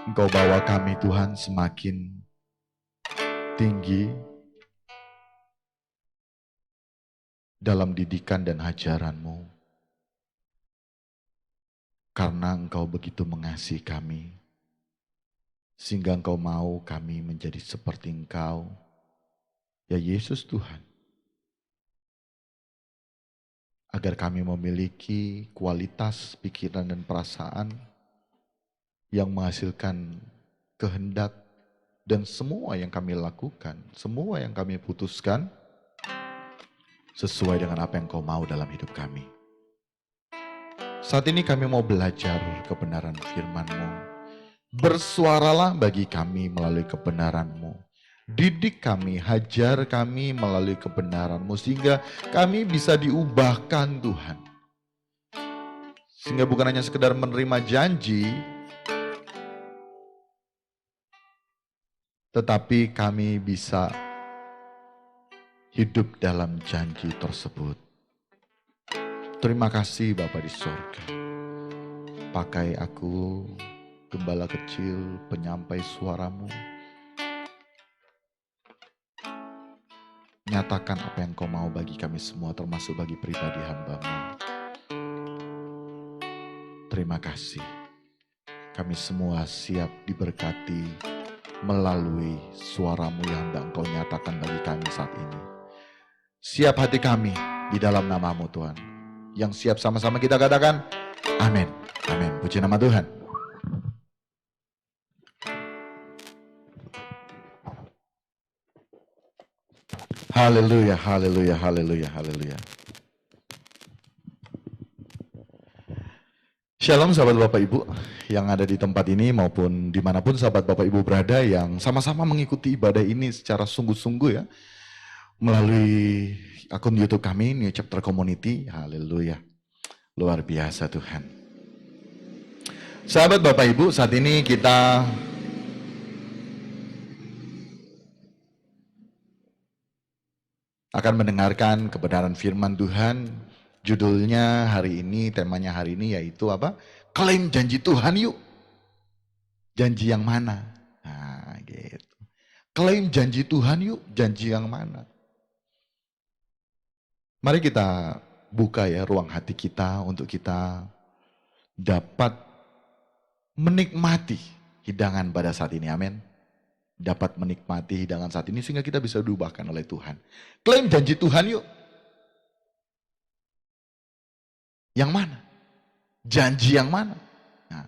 Engkau bawa kami Tuhan semakin tinggi dalam didikan dan ajaran-Mu. Karena Engkau begitu mengasihi kami, sehingga Engkau mau kami menjadi seperti Engkau, ya Yesus Tuhan. Agar kami memiliki kualitas pikiran dan perasaan yang menghasilkan kehendak dan semua yang kami lakukan, semua yang kami putuskan, sesuai dengan apa yang Kau mau dalam hidup kami. Saat ini kami mau belajar kebenaran firman-Mu. Bersuaralah bagi kami melalui kebenaran-Mu. Didik kami, hajar kami melalui kebenaran-Mu, sehingga kami bisa diubahkan Tuhan. Sehingga bukan hanya sekedar menerima janji, tetapi kami bisa hidup dalam janji tersebut. Terima kasih Bapa di sorga. Pakai aku, gembala kecil, penyampai suara-Mu. Nyatakan apa yang Kau mau bagi kami semua, termasuk bagi pribadi hamba-Mu. Terima kasih. Kami semua siap diberkati melalui suara-Mu yang hendak Engkau nyatakan bagi kami saat ini. Siap hati kami di dalam nama-Mu Tuhan. Yang siap sama-sama kita katakan, amin. Amin. Puji nama Tuhan. Haleluya, haleluya, haleluya, haleluya. Shalom sahabat Bapak Ibu yang ada di tempat ini maupun dimanapun sahabat Bapak Ibu berada yang sama-sama mengikuti ibadah ini secara sungguh-sungguh ya. Melalui akun YouTube kami, New Chapter Community. Haleluya. Luar biasa Tuhan. Sahabat Bapak Ibu, saat ini kita akan mendengarkan kebenaran firman Tuhan. Judulnya hari ini, temanya hari ini yaitu apa? Klaim janji Tuhan yuk. Janji yang mana? Nah gitu. Klaim janji Tuhan yuk, janji yang mana? Mari kita buka ya ruang hati kita untuk kita dapat menikmati hidangan pada saat ini, amin. Dapat menikmati hidangan saat ini sehingga kita bisa diubahkan oleh Tuhan. Klaim janji Tuhan yuk. Yang mana? Janji yang mana? Nah,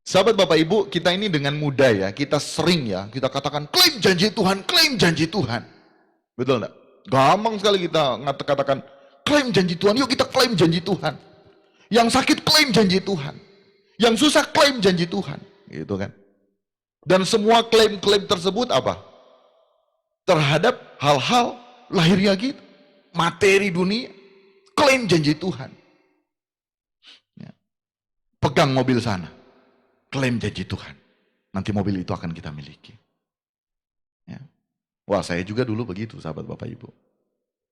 sahabat Bapak Ibu, kita ini dengan mudah ya, kita sering ya, kita katakan klaim janji Tuhan, klaim janji Tuhan. Betul enggak? Gampang sekali kita katakan klaim janji Tuhan, yuk kita klaim janji Tuhan. Yang sakit klaim janji Tuhan. Yang susah klaim janji Tuhan. Gitu kan. Dan semua klaim-klaim tersebut apa? Terhadap hal-hal lahiriah kita. Materi dunia. Klaim janji Tuhan. Ya. Pegang mobil sana. Klaim janji Tuhan. Nanti mobil itu akan kita miliki. Ya. Wah, saya juga dulu begitu, sahabat Bapak Ibu.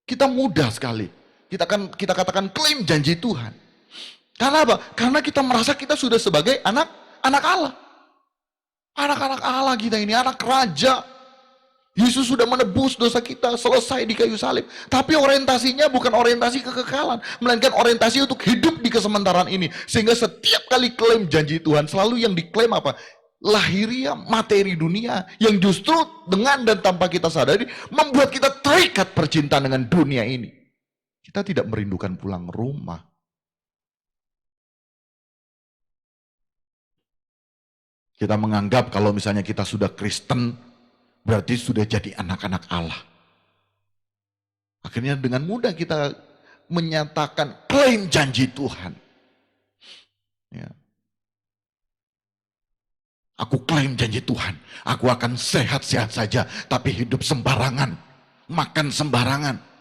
Kita mudah sekali. Kita katakan klaim janji Tuhan. Karena apa? Karena kita merasa kita sudah sebagai anak Allah. Anak-anak Allah kita ini, anak raja. Yesus sudah menebus dosa kita, selesai di kayu salib. Tapi orientasinya bukan orientasi kekekalan, melainkan orientasi untuk hidup di kesementaraan ini. Sehingga setiap kali klaim janji Tuhan, selalu yang diklaim apa? Lahiriah, materi dunia, yang justru dengan dan tanpa kita sadari, membuat kita terikat percintaan dengan dunia ini. Kita tidak merindukan pulang rumah. Kita menganggap kalau misalnya kita sudah Kristen, berarti sudah jadi anak-anak Allah. Akhirnya dengan mudah kita menyatakan klaim janji Tuhan. Ya. Aku klaim janji Tuhan, aku akan sehat-sehat saja, tapi hidup sembarangan, makan sembarangan.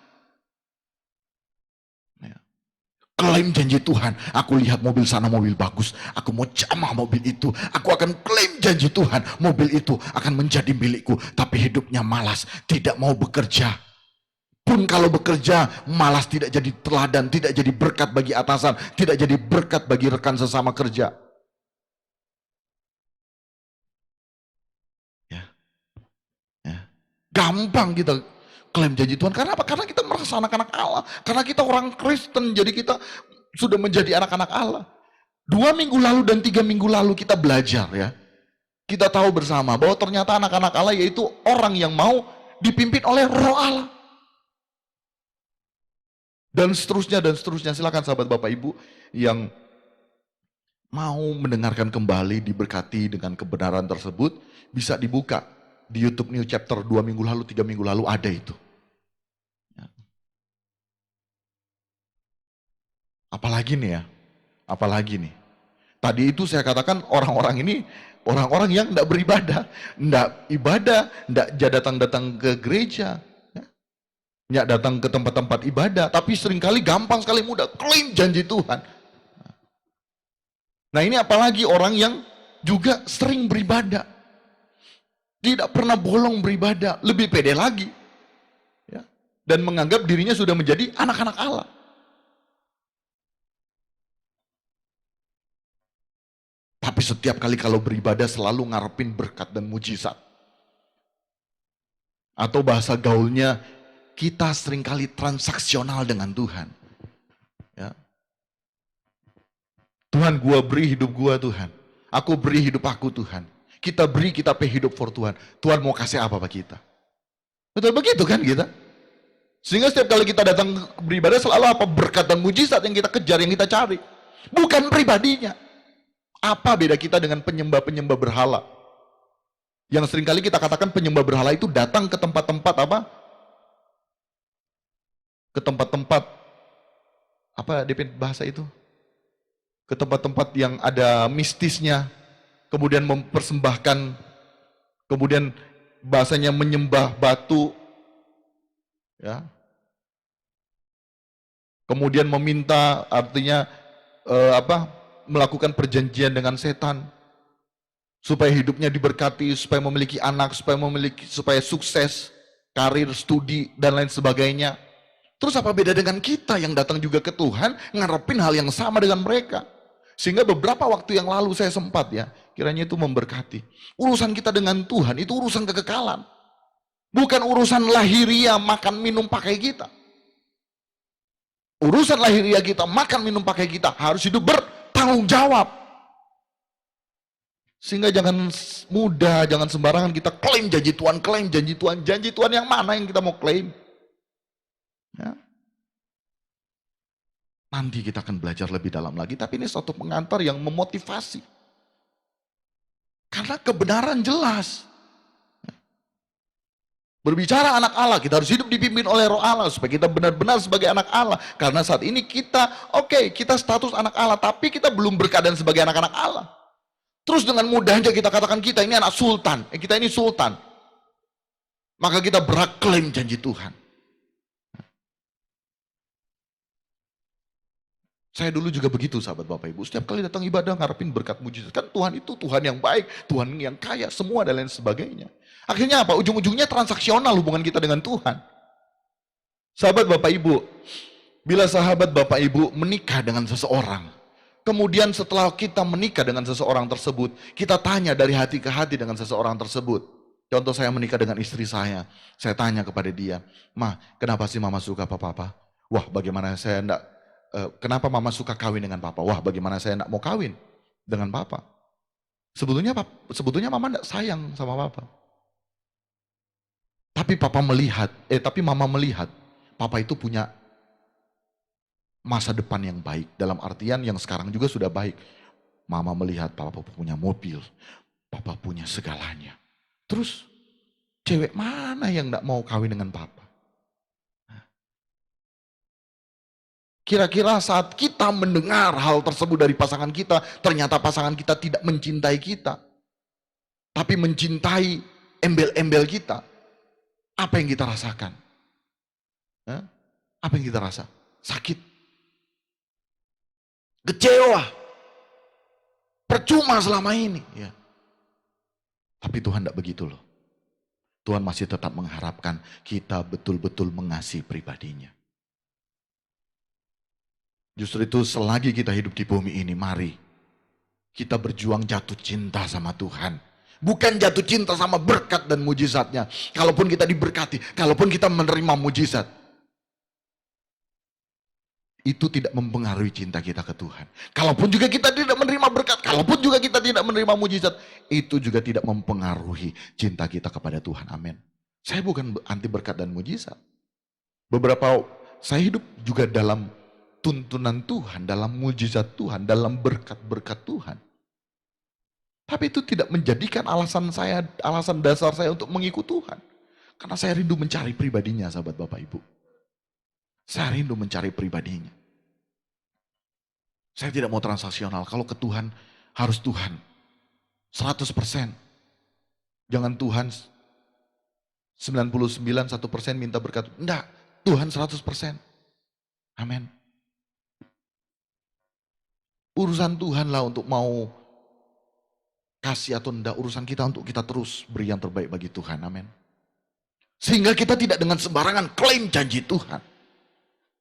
Klaim janji Tuhan, aku lihat mobil sana mobil bagus, aku mau jamah mobil itu, aku akan klaim janji Tuhan, mobil itu akan menjadi milikku, tapi hidupnya malas, tidak mau bekerja. Pun kalau bekerja, malas, tidak jadi teladan, tidak jadi berkat bagi atasan, tidak jadi berkat bagi rekan sesama kerja. Gampang kita klaim janji Tuhan. Karena apa? Karena kita merasa anak-anak Allah. Karena kita orang Kristen, jadi kita sudah menjadi anak-anak Allah. 2 minggu lalu dan 3 minggu lalu kita belajar ya. Kita tahu bersama bahwa ternyata anak-anak Allah yaitu orang yang mau dipimpin oleh Roh Allah. Dan seterusnya dan seterusnya. Silakan sahabat Bapak Ibu yang mau mendengarkan kembali, diberkati dengan kebenaran tersebut, bisa dibuka di YouTube New Chapter 2 minggu lalu, 3 minggu lalu ada itu. Apalagi nih ya, apalagi nih. Tadi itu saya katakan orang-orang ini, orang-orang yang tidak beribadah, tidak ibadah, tidak datang-datang ke gereja, tidak datang ke tempat-tempat ibadah, tapi seringkali gampang sekali mudah klaim janji Tuhan. Nah ini apalagi orang yang juga sering beribadah, tidak pernah bolong beribadah, lebih pede lagi, ya, dan menganggap dirinya sudah menjadi anak-anak Allah. Tapi setiap kali kalau beribadah selalu ngarepin berkat dan mujizat. Atau bahasa gaulnya, kita seringkali transaksional dengan Tuhan. Ya. Tuhan, gua beri hidup gua Tuhan. Aku beri hidup aku Tuhan. Kita beri, kita pay hidup for Tuhan. Tuhan mau kasih apa bagi kita? Betul begitu kan kita? Sehingga setiap kali kita datang beribadah selalu apa? Berkat dan mujizat yang kita kejar, yang kita cari. Bukan pribadinya. Apa beda kita dengan penyembah-penyembah berhala? Yang seringkali kita katakan penyembah berhala itu datang ke tempat-tempat apa? Ke tempat-tempat, apa DP bahasa itu? Ke tempat-tempat yang ada mistisnya, kemudian mempersembahkan, kemudian bahasanya menyembah batu, ya. Kemudian meminta, artinya melakukan perjanjian dengan setan supaya hidupnya diberkati, supaya memiliki anak, supaya sukses, karir, studi dan lain sebagainya. Terus apa beda dengan kita yang datang juga ke Tuhan ngarepin hal yang sama dengan mereka? Sehingga beberapa waktu yang lalu saya sempat ya, kiranya itu memberkati. Urusan kita dengan Tuhan itu urusan kekekalan. Bukan urusan lahiriah makan minum pakai kita. Urusan lahiriah kita makan minum pakai kita harus hidup bertanggung jawab. Sehingga jangan mudah, jangan sembarangan kita klaim janji Tuhan, klaim janji Tuhan. Janji Tuhan yang mana yang kita mau klaim? Ya. Nanti kita akan belajar lebih dalam lagi, tapi ini satu pengantar yang memotivasi. Karena kebenaran jelas. Berbicara anak Allah, kita harus hidup dipimpin oleh Roh Allah supaya kita benar-benar sebagai anak Allah. Karena saat ini kita, kita status anak Allah, tapi kita belum berkeadaan sebagai anak-anak Allah. Terus dengan mudahnya kita katakan kita ini anak sultan, kita ini sultan. Maka kita berhak klaim janji Tuhan. Saya dulu juga begitu sahabat Bapak Ibu. Setiap kali datang ibadah ngarepin berkat mujizat. Kan Tuhan itu Tuhan yang baik, Tuhan yang kaya, semua dan lain sebagainya. Akhirnya apa? Ujung-ujungnya transaksional hubungan kita dengan Tuhan. Sahabat Bapak Ibu, bila sahabat Bapak Ibu menikah dengan seseorang, kemudian setelah kita menikah dengan seseorang tersebut, kita tanya dari hati ke hati dengan seseorang tersebut. Contoh saya menikah dengan istri saya tanya kepada dia, "Ma, kenapa sih mama suka papa? Wah, bagaimana saya enggak. Kenapa mama suka kawin dengan papa? Wah, bagaimana saya enggak mau kawin dengan papa? Sebetulnya mama enggak sayang sama papa. Tapi mama melihat papa itu punya masa depan yang baik. Dalam artian yang sekarang juga sudah baik. Mama melihat papa punya mobil, papa punya segalanya. Terus cewek mana yang enggak mau kawin dengan papa? Kira-kira saat kita mendengar hal tersebut dari pasangan kita, ternyata pasangan kita tidak mencintai kita, tapi mencintai embel-embel kita. Apa yang kita rasakan? Apa yang kita rasa? Sakit. Kecewa. Percuma selama ini. Ya. Tapi Tuhan tidak begitu loh. Tuhan masih tetap mengharapkan kita betul-betul mengasihi pribadinya. Justru itu selagi kita hidup di bumi ini, mari kita berjuang jatuh cinta sama Tuhan. Bukan jatuh cinta sama berkat dan mujizatnya. Kalaupun kita diberkati, kalaupun kita menerima mujizat, itu tidak mempengaruhi cinta kita ke Tuhan. Kalaupun juga kita tidak menerima berkat, kalaupun juga kita tidak menerima mujizat, itu juga tidak mempengaruhi cinta kita kepada Tuhan. Amin. Saya bukan anti berkat dan mujizat. Saya hidup juga dalam tuntunan Tuhan, dalam mujizat Tuhan, dalam berkat-berkat Tuhan. Tapi itu tidak menjadikan alasan dasar saya untuk mengikut Tuhan. Karena saya rindu mencari pribadinya, sahabat Bapak Ibu. Saya rindu mencari pribadinya. Saya tidak mau transaksional. Kalau ke Tuhan, harus Tuhan. 100%. Jangan Tuhan 99, 1% minta berkat. Enggak, Tuhan 100%. Amin. Urusan Tuhan lah untuk mau kasih atau enggak, urusan kita untuk kita terus beri yang terbaik bagi Tuhan. Amin. Sehingga kita tidak dengan sembarangan klaim janji Tuhan.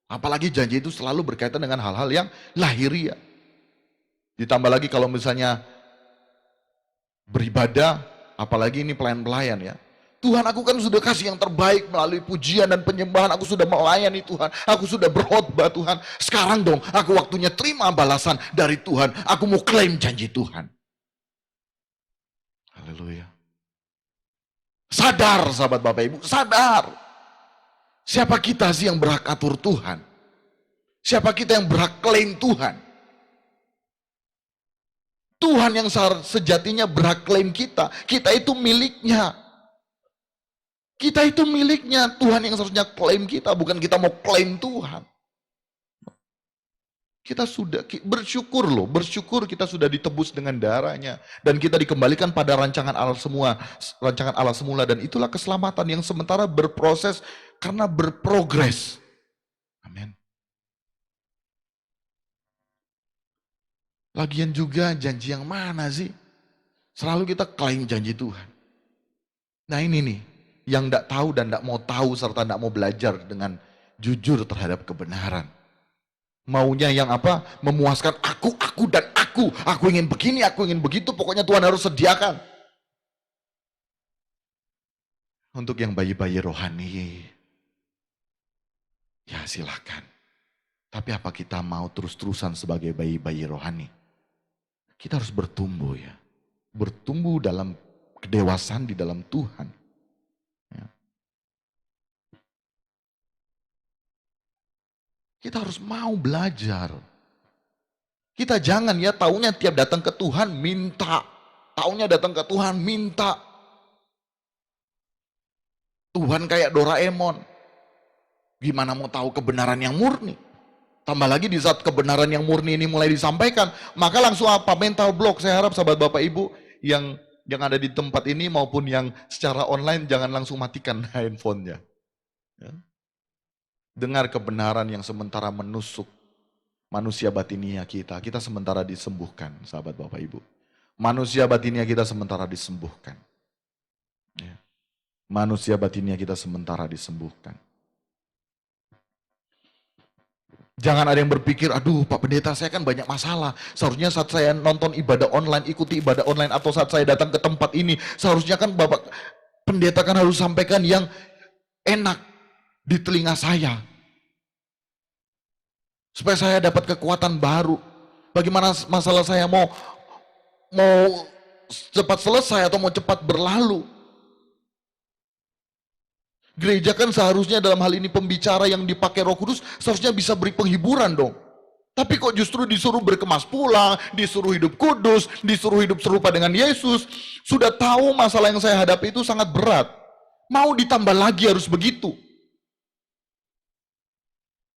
Apalagi janji itu selalu berkaitan dengan hal-hal yang lahiriah. Ditambah lagi kalau misalnya beribadah, apalagi ini pelayan-pelayan ya. Tuhan, aku kan sudah kasih yang terbaik melalui pujian dan penyembahan. Aku sudah melayani Tuhan. Aku sudah berkhotbah Tuhan. Sekarang dong, aku waktunya terima balasan dari Tuhan. Aku mau klaim janji Tuhan. Haleluya. Sadar sahabat Bapak Ibu, sadar. Siapa kita sih yang berhak atur Tuhan? Siapa kita yang berhak klaim Tuhan? Tuhan yang sejatinya berhak klaim kita. Kita itu miliknya. Kita itu miliknya. Tuhan yang seharusnya klaim kita, bukan kita mau klaim Tuhan. Kita sudah bersyukur loh, bersyukur kita sudah ditebus dengan darahnya. Dan kita dikembalikan pada rancangan Allah semula. Dan itulah keselamatan yang sementara berproses karena berprogres. Amin. Lagian juga janji yang mana sih? Selalu kita klaim janji Tuhan. Nah ini nih, yang tidak tahu dan tidak mau tahu serta tidak mau belajar dengan jujur terhadap kebenaran. Maunya yang apa? Memuaskan aku dan aku. Aku ingin begini, aku ingin begitu. Pokoknya Tuhan harus sediakan. Untuk yang bayi-bayi rohani, ya silakan. Tapi apa kita mau terus-terusan sebagai bayi-bayi rohani? Kita harus bertumbuh ya. Bertumbuh dalam kedewasaan di dalam Tuhan. Ya. Kita harus mau belajar. Kita jangan ya taunya tiap datang ke Tuhan minta. Taunya datang ke Tuhan minta. Tuhan kayak Doraemon. Gimana mau tahu kebenaran yang murni? Tambah lagi di saat kebenaran yang murni ini mulai disampaikan, maka langsung apa? Mental block. Saya harap sahabat Bapak Ibu yang ada di tempat ini maupun yang secara online jangan langsung matikan handphonenya. Ya. Dengar kebenaran yang sementara menusuk manusia batinia kita. Kita sementara disembuhkan, sahabat Bapak Ibu. Manusia batinia kita sementara disembuhkan. Ya. Manusia batinia kita sementara disembuhkan. Jangan ada yang berpikir, aduh Pak Pendeta saya kan banyak masalah. Seharusnya saat saya nonton ibadah online, ikuti ibadah online, atau saat saya datang ke tempat ini, seharusnya kan Bapak Pendeta kan harus sampaikan yang enak di telinga saya. Supaya saya dapat kekuatan baru. Bagaimana masalah saya mau cepat selesai atau mau cepat berlalu. Gereja kan seharusnya dalam hal ini pembicara yang dipakai Roh Kudus seharusnya bisa beri penghiburan dong. Tapi kok justru disuruh berkemas pulang, disuruh hidup kudus, disuruh hidup serupa dengan Yesus. Sudah tahu masalah yang saya hadapi itu sangat berat. Mau ditambah lagi harus begitu.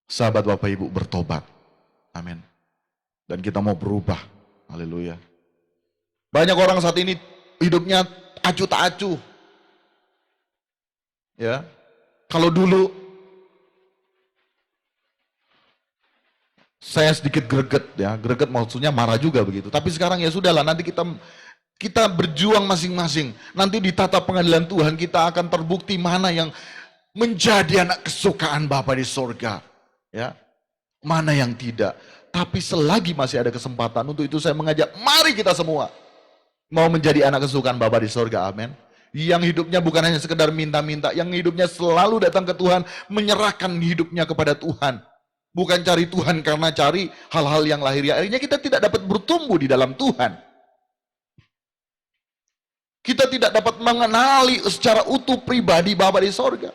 Sahabat Bapak Ibu bertobat. Amin. Dan kita mau berubah. Haleluya. Banyak orang saat ini hidupnya acuh tak acuh. Ya, kalau dulu saya sedikit greget ya, greget maksudnya marah juga begitu. Tapi sekarang ya sudahlah, nanti kita berjuang masing-masing. Nanti di tata pengadilan Tuhan kita akan terbukti mana yang menjadi anak kesukaan Bapa di sorga, ya, mana yang tidak. Tapi selagi masih ada kesempatan untuk itu saya mengajak, mari kita semua Mau menjadi anak kesukaan Bapa di sorga, amin. Yang hidupnya bukan hanya sekedar minta-minta, yang hidupnya selalu datang ke Tuhan, menyerahkan hidupnya kepada Tuhan. Bukan cari Tuhan karena cari hal-hal yang lahiriah. Akhirnya kita tidak dapat bertumbuh di dalam Tuhan. Kita tidak dapat mengenali secara utuh pribadi Bapa di sorga.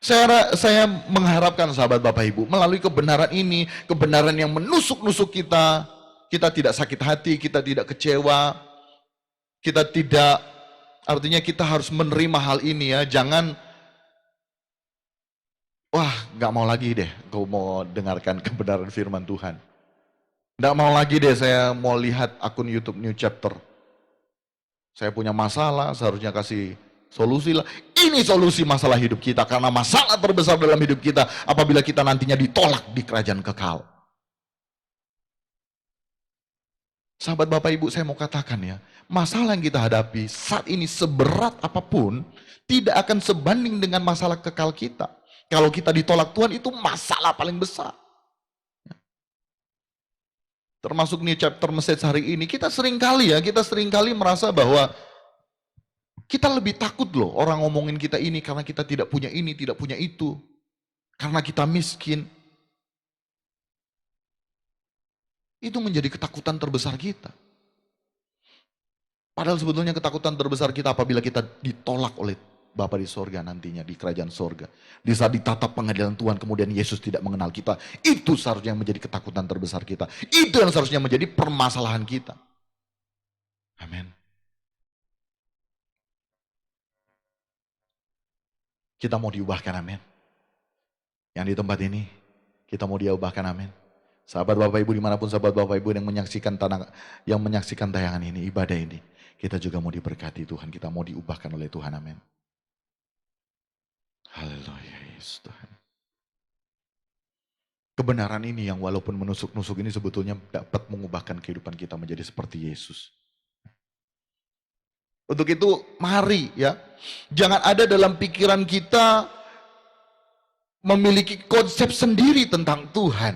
Saya mengharapkan sahabat Bapak Ibu, melalui kebenaran ini, kebenaran yang menusuk-nusuk kita tidak sakit hati, kita tidak kecewa, kita tidak, artinya kita harus menerima hal ini ya, jangan, wah gak mau lagi deh, kau mau dengarkan kebenaran firman Tuhan. Gak mau lagi deh saya mau lihat akun YouTube New Chapter. Saya punya masalah, seharusnya kasih solusi lah. Ini solusi masalah hidup kita, karena masalah terbesar dalam hidup kita apabila kita nantinya ditolak di kerajaan kekal. Sahabat Bapak Ibu, saya mau katakan ya, masalah yang kita hadapi saat ini seberat apapun tidak akan sebanding dengan masalah kekal kita. Kalau kita ditolak Tuhan, itu masalah paling besar. Termasuk nih chapter message hari ini, kita seringkali merasa bahwa kita lebih takut loh orang ngomongin kita ini karena kita tidak punya ini, tidak punya itu. Karena kita miskin. Itu menjadi ketakutan terbesar kita. Padahal sebetulnya ketakutan terbesar kita apabila kita ditolak oleh Bapa di sorga nantinya, di kerajaan sorga. Di saat ditatap pengadilan Tuhan, kemudian Yesus tidak mengenal kita. Itu seharusnya menjadi ketakutan terbesar kita. Itu yang seharusnya menjadi permasalahan kita. Amin. Kita mau diubahkan, amin. Yang di tempat ini, kita mau diubahkan, amin. Sahabat Bapak Ibu, dimanapun sahabat Bapak Ibu yang menyaksikan tayangan ini, ibadah ini, kita juga mau diberkati Tuhan, kita mau diubahkan oleh Tuhan, amin. Haleluya, Yesus Tuhan. Kebenaran ini yang walaupun menusuk-nusuk ini sebetulnya dapat mengubahkan kehidupan kita menjadi seperti Yesus. Untuk itu mari ya, jangan ada dalam pikiran kita memiliki konsep sendiri tentang Tuhan.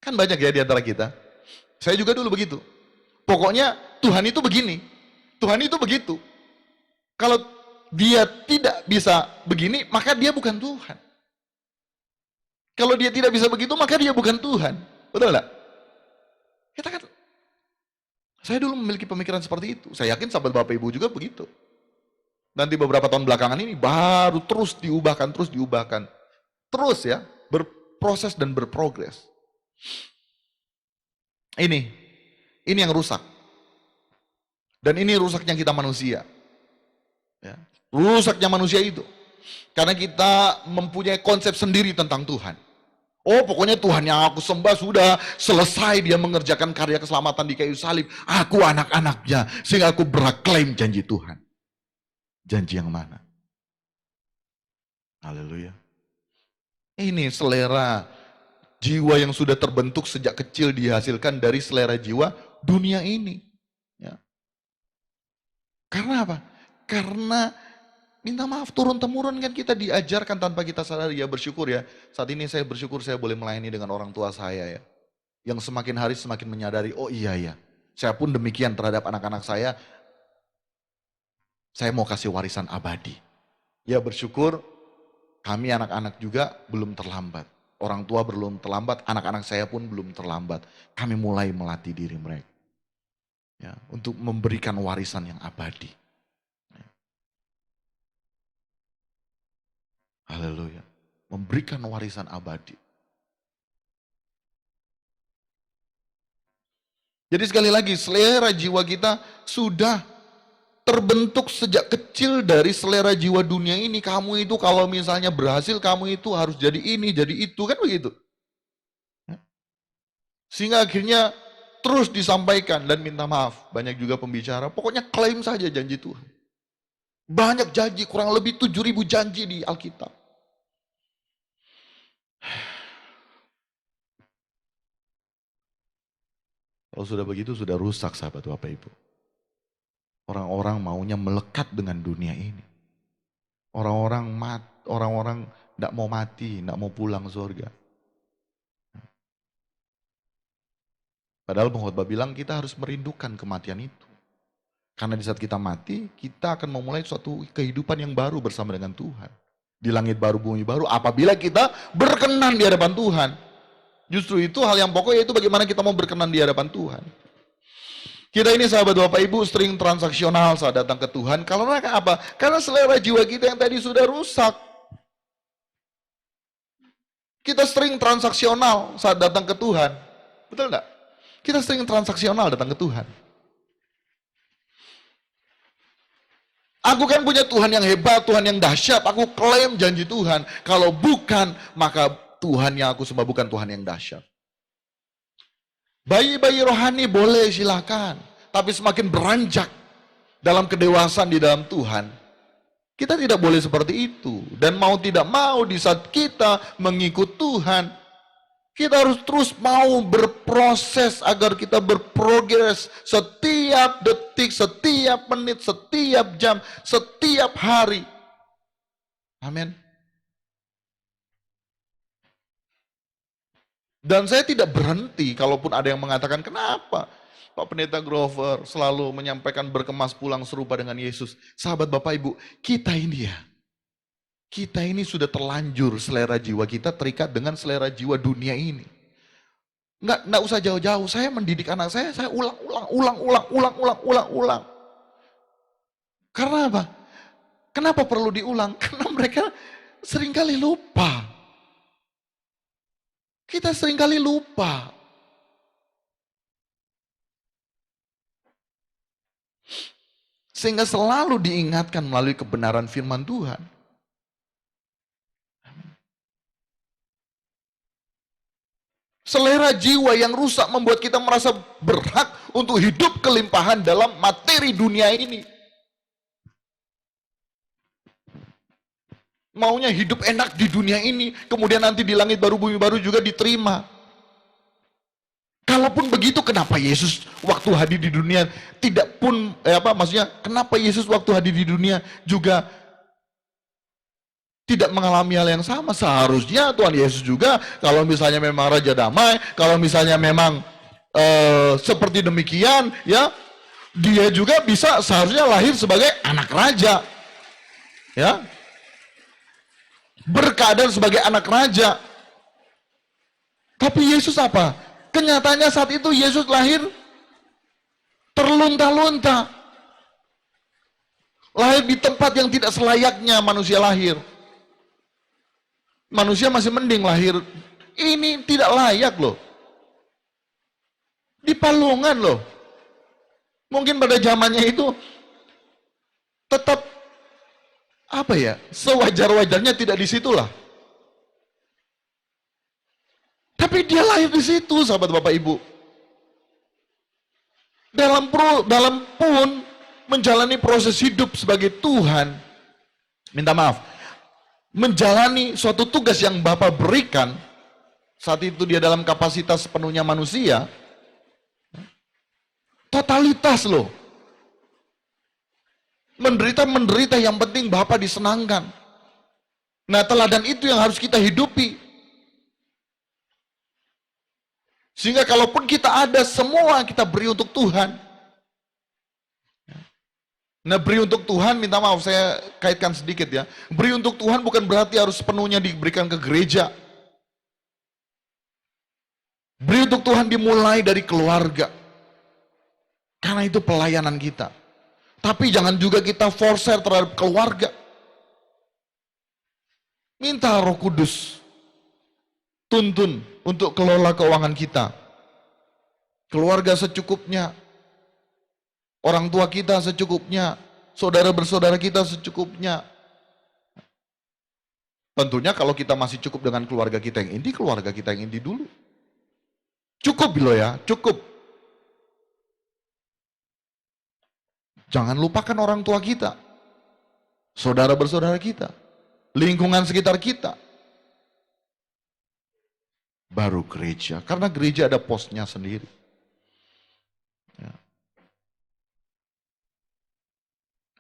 Kan banyak ya di antara kita. Saya juga dulu begitu. Pokoknya Tuhan itu begini, Tuhan itu begitu. Kalau dia tidak bisa begini, maka dia bukan Tuhan. Kalau dia tidak bisa begitu, maka dia bukan Tuhan. Betul enggak? Kita kan, saya dulu memiliki pemikiran seperti itu. Saya yakin sahabat Bapak Ibu juga begitu. Nanti beberapa tahun belakangan ini baru terus diubahkan. Terus ya, berproses dan berprogres. Ini yang rusak. Dan ini rusaknya kita manusia. Ya. Rusaknya manusia itu. Karena kita mempunyai konsep sendiri tentang Tuhan. Oh pokoknya Tuhan yang aku sembah sudah selesai, dia mengerjakan karya keselamatan di kayu salib. Aku anak-anaknya, sehingga aku berhak klaim janji Tuhan. Janji yang mana? Haleluya. Ini selera jiwa yang sudah terbentuk sejak kecil dihasilkan dari selera jiwa dunia ini. Ya. Karena apa? Karena minta maaf turun-temurun kan kita diajarkan tanpa kita sadari ya, bersyukur ya. Saat ini saya bersyukur saya boleh melayani dengan orang tua saya ya. Yang semakin hari semakin menyadari, oh iya ya. Saya pun demikian terhadap anak-anak saya mau kasih warisan abadi. Ya bersyukur kami anak-anak juga belum terlambat. Orang tua belum terlambat, anak-anak saya pun belum terlambat. Kami mulai melatih diri mereka. Ya, untuk memberikan warisan yang abadi. Haleluya. Memberikan warisan abadi. Jadi sekali lagi, selera jiwa kita sudah terbentuk sejak kecil dari selera jiwa dunia ini. Kamu itu kalau misalnya berhasil, kamu itu harus jadi ini, jadi itu, kan begitu. Sehingga akhirnya terus disampaikan dan minta maaf. Banyak juga pembicara, pokoknya klaim saja janji Tuhan. Banyak janji, kurang lebih 7.000 janji di Alkitab. Kalau sudah begitu sudah rusak sahabat Bapak Ibu. Orang-orang maunya melekat dengan dunia ini. Orang-orang tidak mau mati, tidak mau pulang surga. Padahal pengkhotbah bilang kita harus merindukan kematian itu. Karena di saat kita mati, kita akan memulai suatu kehidupan yang baru bersama dengan Tuhan. Di langit baru, bumi baru, apabila kita berkenan di hadapan Tuhan. Justru itu hal yang pokok, yaitu bagaimana kita mau berkenan di hadapan Tuhan. Kita ini sahabat Bapak Ibu sering transaksional saat datang ke Tuhan. Karena apa? Karena selera jiwa kita yang tadi sudah rusak. Kita sering transaksional saat datang ke Tuhan. Betul enggak? Kita sering transaksional datang ke Tuhan. Aku kan punya Tuhan yang hebat, Tuhan yang dahsyat. Aku klaim janji Tuhan. Kalau bukan, maka Tuhan yang aku sembah bukan Tuhan yang dahsyat. Bayi-bayi rohani boleh silakan. Tapi semakin beranjak dalam kedewasaan di dalam Tuhan, kita tidak boleh seperti itu. Dan mau tidak mau di saat kita mengikut Tuhan, kita harus terus mau berproses agar kita berprogres setiap detik, setiap menit, setiap jam, setiap hari. Amin. Dan saya tidak berhenti, kalaupun ada yang mengatakan, kenapa Pak Pendeta Grover selalu menyampaikan berkemas pulang serupa dengan Yesus. Sahabat Bapak Ibu, kita ini sudah terlanjur selera jiwa kita terikat dengan selera jiwa dunia ini. Nggak usah jauh-jauh, saya mendidik anak saya ulang. Karena apa? Kenapa perlu diulang? Karena mereka seringkali lupa. Kita seringkali lupa. Sehingga selalu diingatkan melalui kebenaran firman Tuhan. Selera jiwa yang rusak membuat kita merasa berhak untuk hidup kelimpahan dalam materi dunia ini. Maunya hidup enak di dunia ini, kemudian nanti di langit baru bumi baru juga diterima. Kalaupun begitu, kenapa Yesus waktu hadir di dunia tidak pun maksudnya kenapa Yesus waktu hadir di dunia juga tidak mengalami hal yang sama? Seharusnya Tuhan Yesus juga, kalau misalnya memang Raja Damai, kalau misalnya memang seperti demikian, ya, dia juga bisa seharusnya lahir sebagai anak raja, ya, berkeadaan sebagai anak raja. Tapi Yesus apa? Kenyataannya saat itu Yesus lahir terlunta-lunta, lahir di tempat yang tidak selayaknya manusia lahir. Manusia masih mending lahir, ini tidak layak loh. Di palungan loh. Mungkin pada zamannya itu tetap sewajar-wajarnya tidak di situlah. Tapi dia lahir di situ, sahabat Bapak Ibu. Dalam pun menjalani proses hidup sebagai Tuhan, menjalani suatu tugas yang Bapa berikan, saat itu dia dalam kapasitas sepenuhnya manusia, totalitas loh. Menderita yang penting Bapa disenangkan. Nah, teladan itu yang harus kita hidupi. Sehingga kalaupun kita ada, semua kita beri untuk Tuhan. Nah, beri untuk Tuhan, minta maaf saya kaitkan sedikit ya. Beri untuk Tuhan bukan berarti harus sepenuhnya diberikan ke gereja. Beri untuk Tuhan dimulai dari keluarga. Karena itu pelayanan kita. Tapi jangan juga kita forcer terhadap keluarga. Minta Roh Kudus tuntun untuk kelola keuangan kita. Keluarga secukupnya. Orang tua kita secukupnya. Saudara bersaudara kita secukupnya. Tentunya kalau kita masih cukup dengan keluarga kita yang inti, keluarga kita yang inti dulu. Cukup loh ya, cukup. Jangan lupakan orang tua kita. Saudara bersaudara kita. Lingkungan sekitar kita. Baru gereja. Karena gereja ada posnya sendiri. Ya.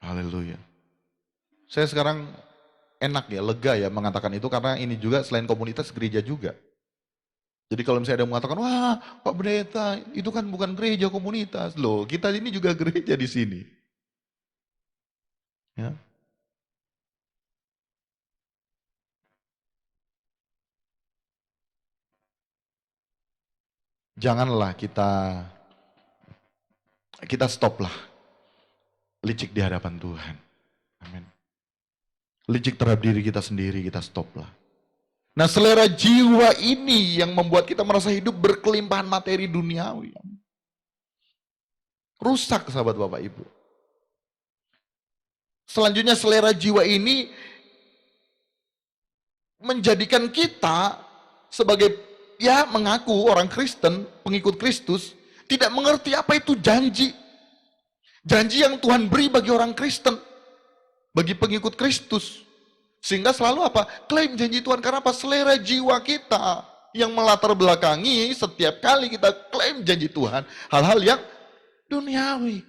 Haleluya. Saya sekarang enak ya, lega ya mengatakan itu karena ini juga selain komunitas gereja juga. Jadi kalau misalnya ada yang mengatakan, wah Pak Pendeta itu kan bukan gereja komunitas. Loh kita ini juga gereja di sini. Ya. Janganlah kita stoplah licik di hadapan Tuhan. Amin. Licik terhadap diri kita sendiri, kita stoplah. Nah selera jiwa ini yang membuat kita merasa hidup berkelimpahan materi duniawi. Rusak sahabat Bapak Ibu. Selanjutnya selera jiwa ini menjadikan kita sebagai mengaku orang Kristen, pengikut Kristus, tidak mengerti apa itu janji. Janji yang Tuhan beri bagi orang Kristen, bagi pengikut Kristus. Sehingga selalu apa? Klaim janji Tuhan. Karena apa? Selera jiwa kita yang melatar belakangi setiap kali kita klaim janji Tuhan, hal-hal yang duniawi.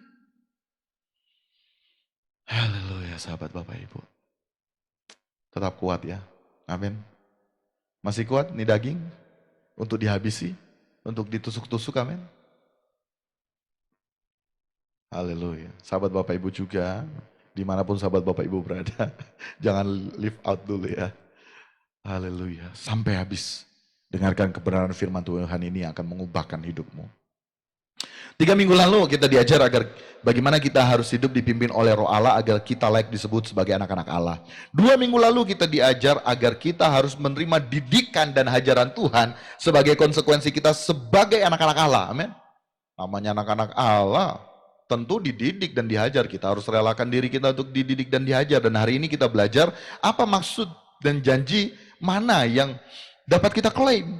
Haleluya sahabat Bapak Ibu. Tetap kuat ya. Amin. Masih kuat nih daging untuk dihabisi, untuk ditusuk-tusuk, amin. Haleluya. Sahabat Bapak Ibu juga, dimanapun sahabat Bapak Ibu berada, jangan leave out dulu ya. Haleluya. Sampai habis. Dengarkan kebenaran firman Tuhan ini akan mengubahkan hidupmu. 3 minggu lalu kita diajar agar bagaimana kita harus hidup dipimpin oleh Roh Allah agar kita layak disebut sebagai anak-anak Allah. 2 minggu lalu kita diajar agar kita harus menerima didikan dan hajaran Tuhan sebagai konsekuensi kita sebagai anak-anak Allah. Amin. Namanya anak-anak Allah, tentu dididik dan dihajar. Kita harus relakan diri kita untuk dididik dan dihajar. Dan hari ini kita belajar apa maksud dan janji mana yang dapat kita klaim.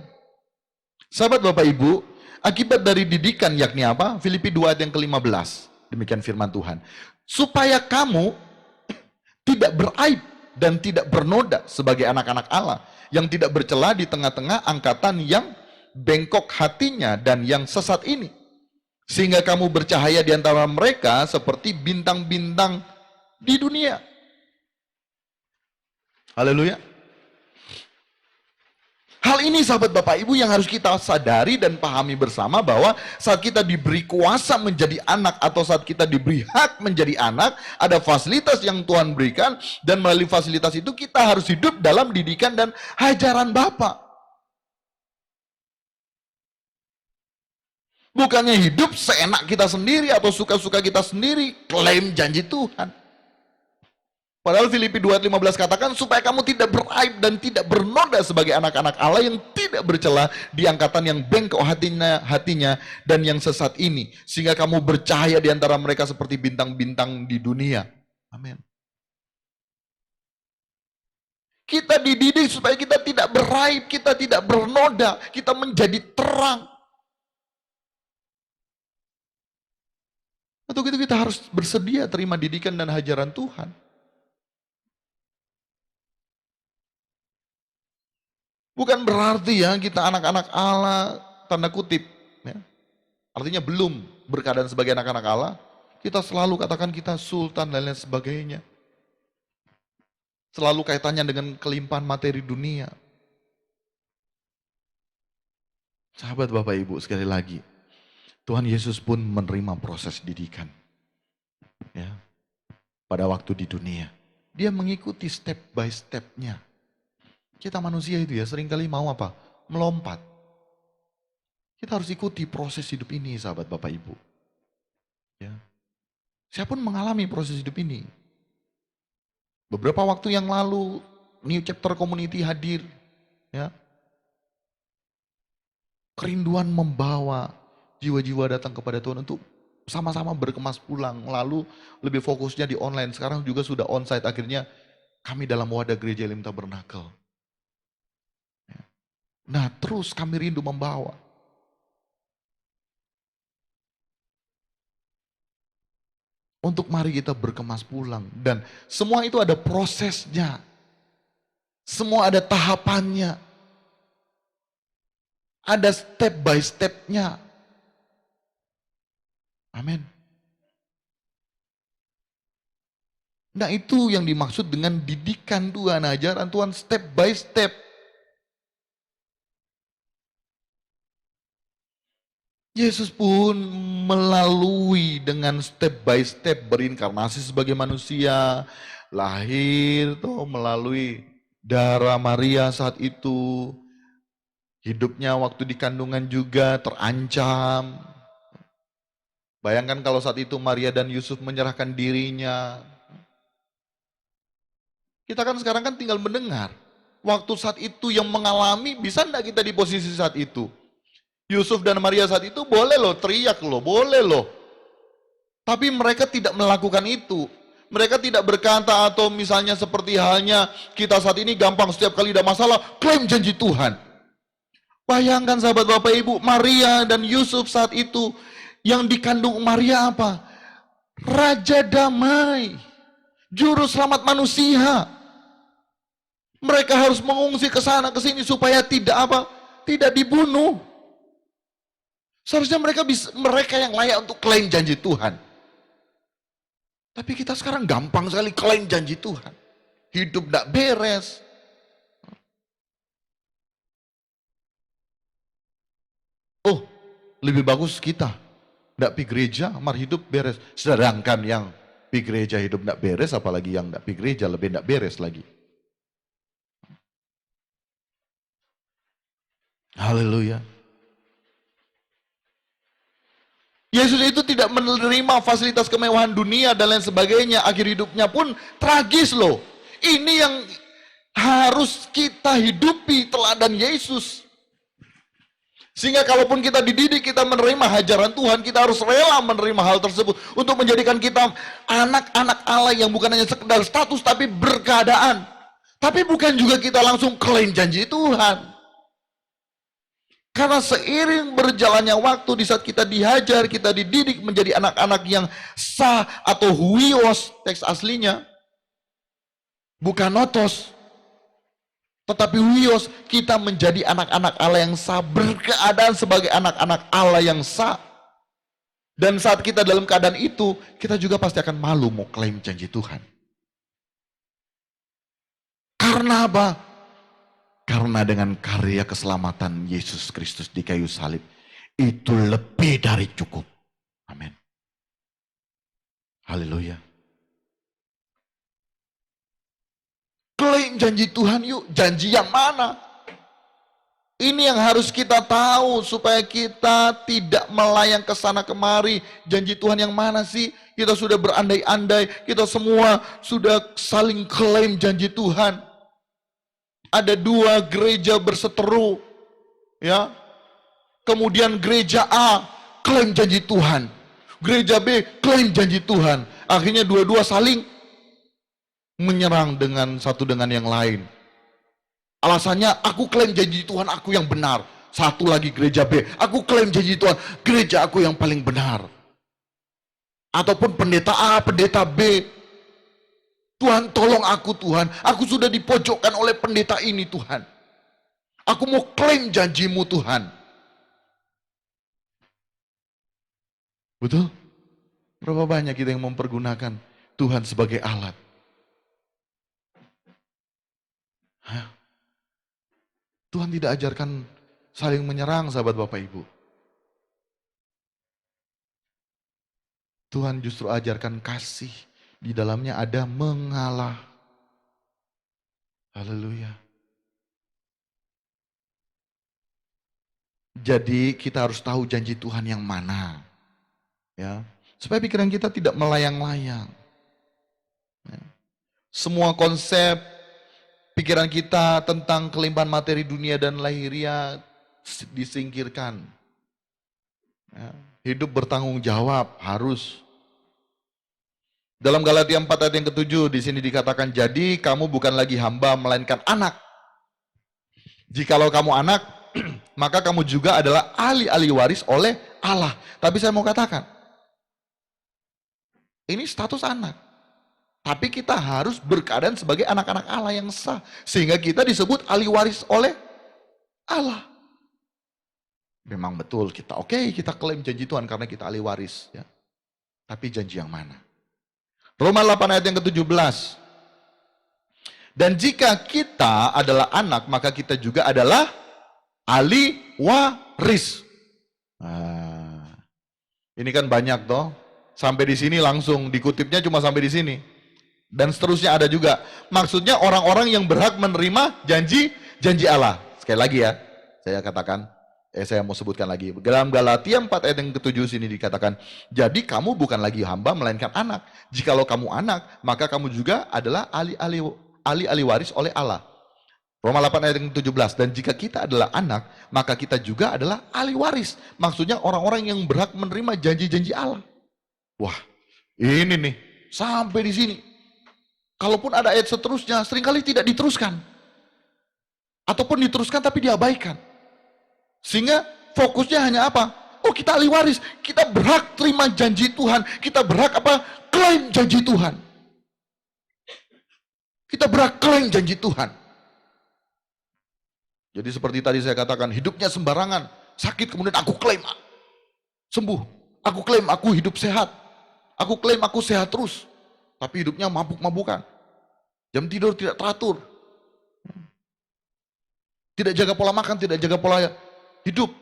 Sahabat Bapak Ibu, akibat dari didikan yakni apa? Filipi 2 ayat yang ke-15. Demikian firman Tuhan. Supaya kamu tidak beraib dan tidak bernoda sebagai anak-anak Allah. Yang tidak bercela di tengah-tengah angkatan yang bengkok hatinya dan yang sesat ini. Sehingga kamu bercahaya di antara mereka seperti bintang-bintang di dunia. Haleluya. Hal ini sahabat Bapak Ibu yang harus kita sadari dan pahami bersama bahwa saat kita diberi kuasa menjadi anak atau saat kita diberi hak menjadi anak, ada fasilitas yang Tuhan berikan dan melalui fasilitas itu kita harus hidup dalam didikan dan hajaran Bapa. Bukannya hidup seenak kita sendiri atau suka-suka kita sendiri, klaim janji Tuhan. Padahal Filipi 2:15 katakan supaya kamu tidak beraib dan tidak bernoda sebagai anak-anak Allah yang tidak bercela di angkatan yang bengkok hatinya dan yang sesat ini. Sehingga kamu bercahaya di antara mereka seperti bintang-bintang di dunia. Amin. Kita dididik supaya kita tidak beraib, kita tidak bernoda, kita menjadi terang. Untuk itu kita harus bersedia terima didikan dan hajaran Tuhan. Bukan berarti ya kita anak-anak Allah, tanda kutip. Ya. Artinya belum berkeadaan sebagai anak-anak Allah, kita selalu katakan kita sultan dan lain sebagainya. Selalu kaitannya dengan kelimpahan materi dunia. Sahabat Bapak Ibu sekali lagi, Tuhan Yesus pun menerima proses didikan. Ya. Pada waktu di dunia. Dia mengikuti step by step-nya. Kita manusia itu ya seringkali mau apa? Melompat. Kita harus ikuti proses hidup ini sahabat Bapak Ibu. Ya. Saya pun mengalami proses hidup ini. Beberapa waktu yang lalu New Chapter Community hadir. Ya. Kerinduan membawa jiwa-jiwa datang kepada Tuhan untuk sama-sama berkemas pulang. Lalu lebih fokusnya di online. Sekarang juga sudah onsite. Akhirnya kami dalam wadah gereja Elim Tabernakel. Nah terus kami rindu membawa. Untuk mari kita berkemas pulang. Dan semua itu ada prosesnya. Semua ada tahapannya. Ada step by step-nya. Amin. Nah itu yang dimaksud dengan didikan Tuhan, ajaran Tuhan step by step. Yesus pun melalui dengan step by step berinkarnasi sebagai manusia, lahir tuh melalui darah Maria saat itu, hidupnya waktu di kandungan juga terancam. Bayangkan kalau saat itu Maria dan Yusuf menyerahkan dirinya. Kita kan sekarang kan tinggal mendengar. Waktu saat itu yang mengalami, bisa enggak kita di posisi saat itu? Yusuf dan Maria saat itu boleh loh teriak loh, boleh loh. Tapi mereka tidak melakukan itu. Mereka tidak berkata atau misalnya seperti halnya kita saat ini gampang setiap kali ada masalah, klaim janji Tuhan. Bayangkan sahabat Bapak Ibu, Maria dan Yusuf saat itu yang dikandung Maria apa? Raja damai, juru selamat manusia. Mereka harus mengungsi ke sana ke sini supaya tidak apa? Tidak dibunuh. Seharusnya mereka yang layak untuk klaim janji Tuhan. Tapi kita sekarang gampang sekali klaim janji Tuhan. Hidup tidak beres. Oh, lebih bagus kita tidak pergi gereja, mari hidup beres. Sedangkan yang pergi gereja hidup tidak beres, apalagi yang tidak pergi gereja lebih tidak beres lagi. Haleluya. Yesus itu tidak menerima fasilitas kemewahan dunia dan lain sebagainya. Akhir hidupnya pun tragis loh. Ini yang harus kita hidupi teladan Yesus. Sehingga kalaupun kita dididik, kita menerima hajaran Tuhan, kita harus rela menerima hal tersebut. Untuk menjadikan kita anak-anak Allah yang bukan hanya sekedar status, tapi berkeadaan. Tapi bukan juga kita langsung klaim janji Tuhan. Karena seiring berjalannya waktu, di saat kita dihajar, kita dididik menjadi anak-anak yang sah atau huios, teks aslinya, bukan notos, tetapi huios, kita menjadi anak-anak Allah yang sah, berkeadaan sebagai anak-anak Allah yang sah. Dan saat kita dalam keadaan itu, kita juga pasti akan malu mau klaim janji Tuhan. Karena apa? Karena dengan karya keselamatan Yesus Kristus di kayu salib, itu lebih dari cukup. Amin. Haleluya. Klaim janji Tuhan yuk. Janji yang mana? Ini yang harus kita tahu supaya kita tidak melayang ke sana kemari. Janji Tuhan yang mana sih? Kita sudah berandai-andai, kita semua sudah saling klaim janji Tuhan. Ada 2 gereja berseteru, ya. Kemudian gereja A klaim janji Tuhan, gereja B klaim janji Tuhan. Akhirnya dua-dua saling menyerang dengan satu dengan yang lain. Alasannya, aku klaim janji Tuhan, aku yang benar. Satu lagi gereja B, aku klaim janji Tuhan, gereja aku yang paling benar. Ataupun pendeta A, pendeta B, Tuhan tolong aku Tuhan, aku sudah dipojokkan oleh pendeta ini Tuhan. Aku mau klaim janjimu Tuhan. Betul? Berapa banyak kita yang mempergunakan Tuhan sebagai alat? Tuhan tidak ajarkan saling menyerang sahabat Bapak Ibu. Tuhan justru ajarkan kasih. Di dalamnya ada mengalah. Haleluya. Jadi kita harus tahu janji Tuhan yang mana. Ya, supaya pikiran kita tidak melayang-layang. Ya. Semua konsep pikiran kita tentang kelimpahan materi dunia dan lahiriah disingkirkan. Ya. Hidup bertanggung jawab harus. Dalam Galatia 4 ayat yang ke-7 di sini dikatakan, jadi kamu bukan lagi hamba melainkan anak. Jikalau kamu anak, maka kamu juga adalah ahli-ahli waris oleh Allah. Tapi saya mau katakan, ini status anak. Tapi kita harus berkeadaan sebagai anak-anak Allah yang sah. Sehingga kita disebut ahli waris oleh Allah. Memang betul kita, kita klaim janji Tuhan karena kita ahli waris. Ya. Tapi janji yang mana? Roma 8 ayat yang ke-17. Dan jika kita adalah anak, maka kita juga adalah ahli waris. Ini kan banyak toh. Sampai di sini langsung dikutipnya cuma sampai di sini. Dan seterusnya ada juga. Maksudnya orang-orang yang berhak menerima janji Allah. Sekali lagi ya, saya katakan, saya mau sebutkan lagi. Dalam Galatia 4 ayat yang ke-7 sini dikatakan, jadi kamu bukan lagi hamba melainkan anak. Jikalau kamu anak, maka kamu juga adalah ahli waris oleh Allah. Roma 8 ayat yang ke-17, dan jika kita adalah anak, maka kita juga adalah ahli waris. Maksudnya orang-orang yang berhak menerima janji-janji Allah. Wah, ini nih, sampai di sini. Kalaupun ada ayat seterusnya, seringkali tidak diteruskan. Ataupun diteruskan tapi diabaikan. Sehingga fokusnya hanya apa? Oh, kita ahli waris, kita berhak terima janji Tuhan, kita berhak apa? Klaim janji Tuhan. Kita berhak klaim janji Tuhan. Jadi seperti tadi saya katakan, hidupnya sembarangan, sakit kemudian aku klaim sembuh, aku klaim aku hidup sehat, aku klaim aku sehat terus, tapi hidupnya mabuk-mabukan, jam tidur tidak teratur, tidak jaga pola makan, tidak jaga pola hidup.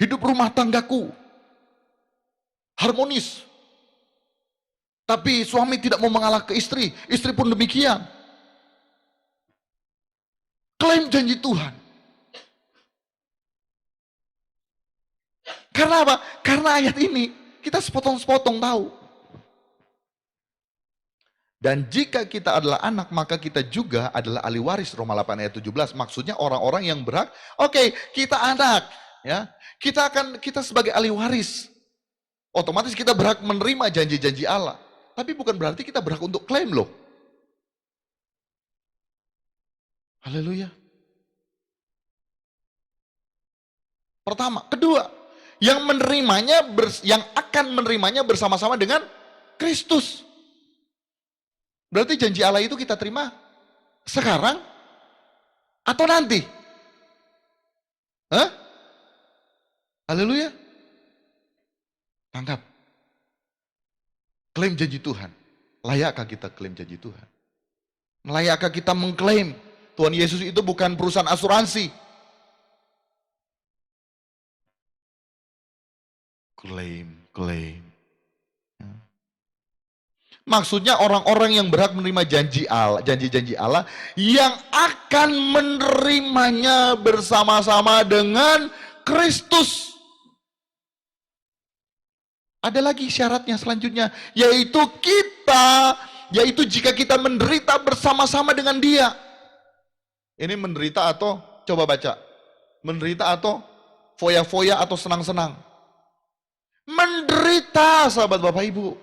Hidup rumah tanggaku harmonis, tapi suami tidak mau mengalah ke istri, istri pun demikian. Klaim janji Tuhan. Karena apa? Karena ayat ini kita sepotong-sepotong tahu. Dan jika kita adalah anak, maka kita juga adalah ahli waris. Roma 8 ayat 17. Maksudnya orang-orang yang berhak, oke, kita anak, ya. Kita sebagai ahli waris. Otomatis kita berhak menerima janji-janji Allah. Tapi bukan berarti kita berhak untuk klaim loh. Haleluya. Pertama, kedua, yang akan menerimanya bersama-sama dengan Kristus. Berarti janji Allah itu kita terima sekarang atau nanti? Hah? Haleluya. Tangkap. Klaim janji Tuhan. Layakkah kita klaim janji Tuhan? Layakkah kita mengklaim Tuhan Yesus itu bukan perusahaan asuransi? Klaim. Maksudnya orang-orang yang berhak menerima janji-janji Allah yang akan menerimanya bersama-sama dengan Kristus. Ada lagi syaratnya selanjutnya, yaitu jika kita menderita bersama-sama dengan Dia. Ini menderita atau, coba baca, menderita atau foya-foya atau senang-senang? Menderita, sahabat Bapak Ibu.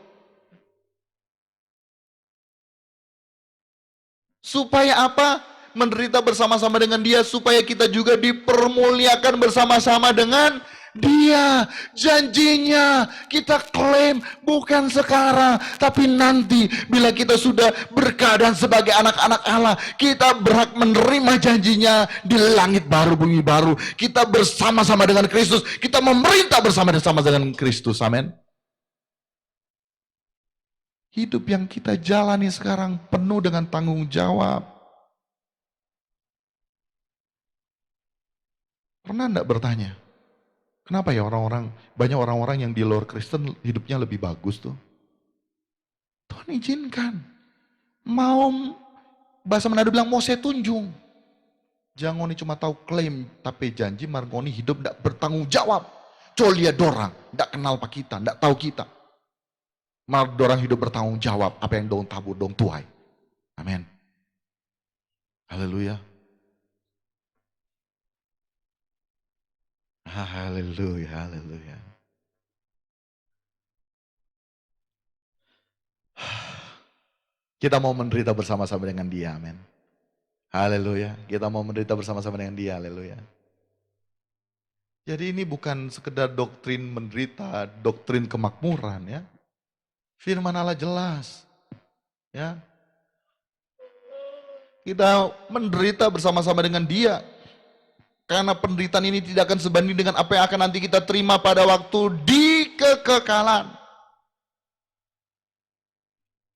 Supaya apa? Menderita bersama-sama dengan Dia, supaya kita juga dipermuliakan bersama-sama dengan Dia. Janjinya kita klaim bukan sekarang, tapi nanti bila kita sudah berkeadaan sebagai anak-anak Allah, kita berhak menerima janjinya di langit baru, bumi baru. Kita bersama-sama dengan Kristus, kita memerintah bersama-sama dengan Kristus. Amin. Hidup yang kita jalani sekarang penuh dengan tanggung jawab. Pernah enggak bertanya, kenapa ya banyak orang-orang yang di luar Kristen hidupnya lebih bagus tuh? Tuhan izinkan. Mau, bahasa Manado bilang, mau saya tunjung. Jangan cuma tahu klaim, tapi janji margoni hidup tidak bertanggung jawab. Colia dorang, tidak kenal pak kita, tidak tahu kita. Mar dorang hidup bertanggung jawab, apa yang dong tabur, dong tuai. Amin. Haleluya. Haleluya. Kita mau menderita bersama-sama dengan Dia, amin. Haleluya. Kita mau menderita bersama-sama dengan Dia, haleluya. Jadi ini bukan sekedar doktrin menderita, doktrin kemakmuran ya. Firman Allah jelas. Ya. Kita menderita bersama-sama dengan Dia. Karena penderitaan ini tidak akan sebanding dengan apa yang akan nanti kita terima pada waktu di kekekalan.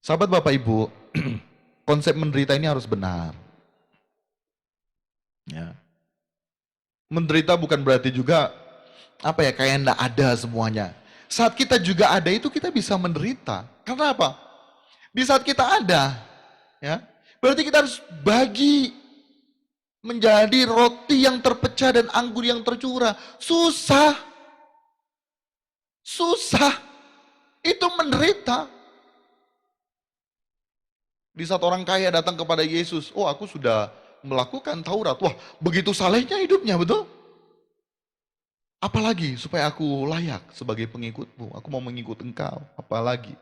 Sahabat Bapak Ibu, konsep menderita ini harus benar. Ya. Menderita bukan berarti juga kayak enggak ada semuanya. Saat kita juga ada itu kita bisa menderita. Karena apa? Di saat kita ada, ya, berarti kita harus bagi menjadi roti yang terpecah dan anggur yang tercurah. Susah. Susah. Itu menderita. Di saat orang kaya datang kepada Yesus, oh aku sudah melakukan Taurat. Wah, begitu salehnya hidupnya, betul? Apalagi supaya aku layak sebagai pengikutmu. Aku mau mengikut engkau. Apalagi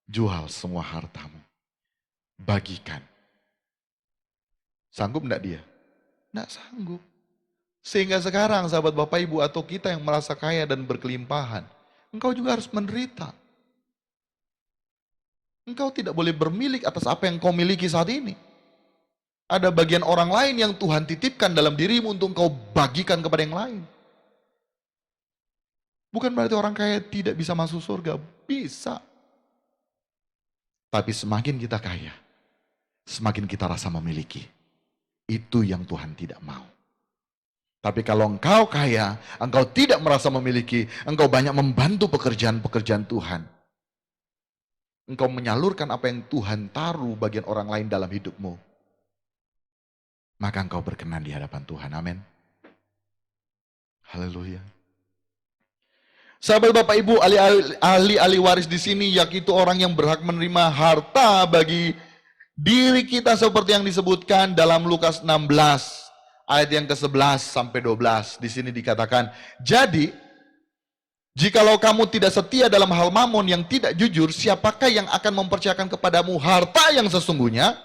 jual semua hartamu. Bagikan. Sanggup enggak dia? Enggak sanggup. Sehingga sekarang sahabat Bapak Ibu atau kita yang merasa kaya dan berkelimpahan, engkau juga harus menderita. Engkau tidak boleh bermilik atas apa yang kau miliki saat ini. Ada bagian orang lain yang Tuhan titipkan dalam dirimu untuk engkau bagikan kepada yang lain. Bukan berarti orang kaya tidak bisa masuk surga. Bisa. Tapi semakin kita kaya, semakin kita rasa memiliki. Itu yang Tuhan tidak mau. Tapi kalau engkau kaya, engkau tidak merasa memiliki, engkau banyak membantu pekerjaan-pekerjaan Tuhan. Engkau menyalurkan apa yang Tuhan taruh bagian orang lain dalam hidupmu. Maka engkau berkenan di hadapan Tuhan. Amin. Haleluya. Sahabat Bapak Ibu, ahli waris di sini, yaitu orang yang berhak menerima harta bagi diri kita seperti yang disebutkan dalam Lukas 16 ayat yang ke-11 sampai 12. Di sini dikatakan, jadi jikalau kamu tidak setia dalam hal mamon yang tidak jujur, siapakah yang akan mempercayakan kepadamu harta yang sesungguhnya?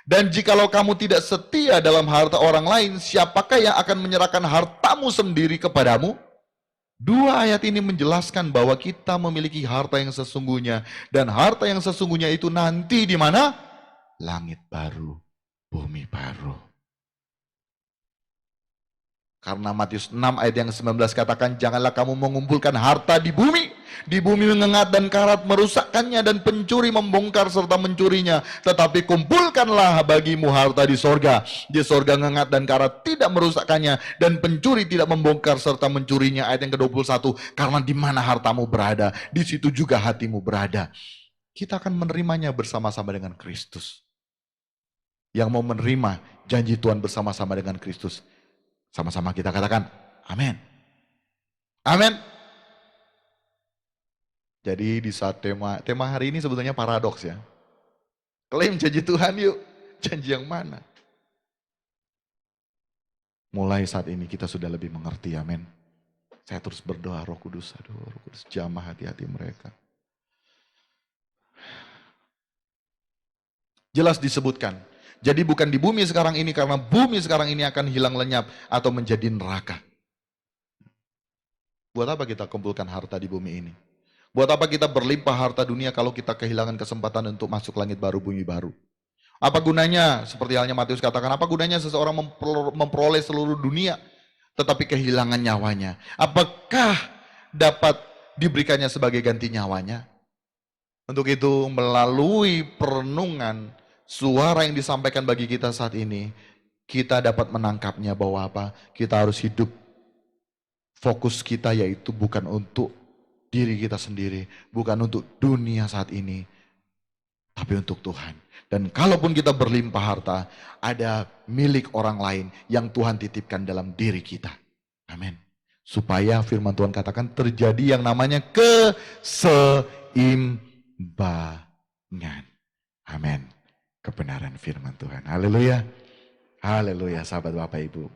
Dan jikalau kamu tidak setia dalam harta orang lain, siapakah yang akan menyerahkan hartamu sendiri kepadamu? Dua ayat ini menjelaskan bahwa kita memiliki harta yang sesungguhnya. Dan harta yang sesungguhnya itu nanti di mana? Langit baru, bumi baru. Karena Matius 6 ayat yang 19 katakan, janganlah kamu mengumpulkan harta di bumi. Di bumi mengengat dan karat merusakkannya dan pencuri membongkar serta mencurinya. Tetapi kumpulkanlah bagimu harta di sorga. Di sorga mengengat dan karat tidak merusakkannya dan pencuri tidak membongkar serta mencurinya. Ayat yang ke-21, karena di mana hartamu berada, di situ juga hatimu berada. Kita akan menerimanya bersama-sama dengan Kristus. Yang mau menerima janji Tuhan bersama-sama dengan Kristus, sama-sama kita katakan, amin. Amin. Jadi di saat tema hari ini sebetulnya paradoks ya. Klaim janji Tuhan yuk. Janji yang mana? Mulai saat ini kita sudah lebih mengerti, amin. Saya terus berdoa, Roh Kudus, Roh Kudus jamah hati-hati mereka. Jelas disebutkan. Jadi bukan di bumi sekarang ini, karena bumi sekarang ini akan hilang lenyap atau menjadi neraka. Buat apa kita kumpulkan harta di bumi ini? Buat apa kita berlimpah harta dunia kalau kita kehilangan kesempatan untuk masuk langit baru, bumi baru? Apa gunanya, seperti halnya Matius katakan, apa gunanya seseorang memperoleh seluruh dunia, tetapi kehilangan nyawanya? Apakah dapat diberikannya sebagai ganti nyawanya? Untuk itu, melalui perenungan, suara yang disampaikan bagi kita saat ini, kita dapat menangkapnya bahwa apa? Kita harus hidup. Fokus kita yaitu bukan untuk diri kita sendiri, bukan untuk dunia saat ini, tapi untuk Tuhan. Dan kalaupun kita berlimpah harta, ada milik orang lain yang Tuhan titipkan dalam diri kita. Amin. Supaya firman Tuhan katakan terjadi yang namanya keseimbangan. Amin. Kebenaran firman Tuhan. Haleluya. Haleluya sahabat Bapak Ibu.